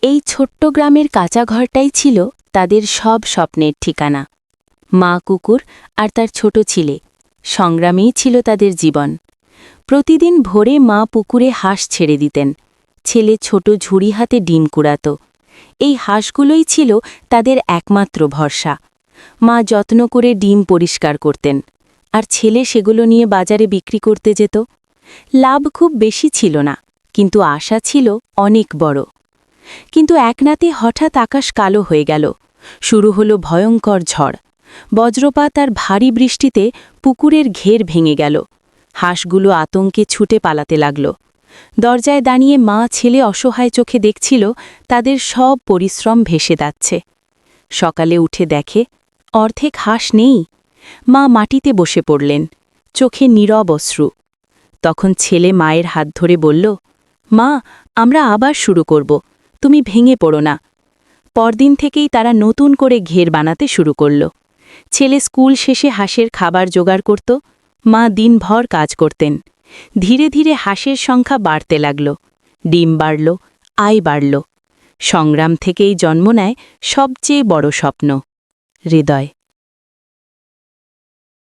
এই ছোট্ট গ্রামের কাঁচা ঘরটাই ছিল তাদের সব স্বপ্নের ঠিকানা। মা কুকুর আর তার ছোট ছেলে সংগ্রামেই ছিল তাদের জীবন। প্রতিদিন ভোরে মা পুকুরে হাঁস ছেড়ে দিতেন, ছেলে ছোট ঝুড়ি হাতে ডিম কুড়াত। এই হাঁসগুলোই ছিল তাদের একমাত্র ভরসা। মা যত্ন করে ডিম পরিষ্কার করতেন, আর ছেলে সেগুলো নিয়ে বাজারে বিক্রি করতে যেত। লাভ খুব বেশি ছিল না, কিন্তু আশা ছিল অনেক বড়। কিন্তু এক রাতে হঠাৎ আকাশ কালো হয়ে গেল। শুরু হলো ভয়ঙ্কর ঝড়। বজ্রপাত আর ভারী বৃষ্টিতে পুকুরের ঘের ভেঙে গেল। হাঁসগুলো আতঙ্কে ছুটে পালাতে লাগল। দরজায় দাঁড়িয়ে মা ছেলে অসহায় চোখে দেখছিল তাদের সব পরিশ্রম ভেসে যাচ্ছে। সকালে উঠে দেখে অর্ধেক হাঁস নেই। মা মাটিতে বসে পড়লেন, চোখে নীরব অশ্রু। তখন ছেলে মায়ের হাত ধরে বলল, মা, আমরা আবার শুরু করব, তুমি ভেঙে পড়ো না। পরদিন থেকেই তারা নতুন করে ঘের বানাতে শুরু করল। ছেলে স্কুল শেষে হাঁসের খাবার জোগাড় করত, মা দিনভর কাজ করতেন। ধীরে ধীরে হাঁসের সংখ্যা বাড়তে লাগল, ডিম বাড়ল, আয় বাড়ল। সংগ্রাম থেকেই জন্ম নেয় সবচেয়ে বড় স্বপ্ন, হৃদয়।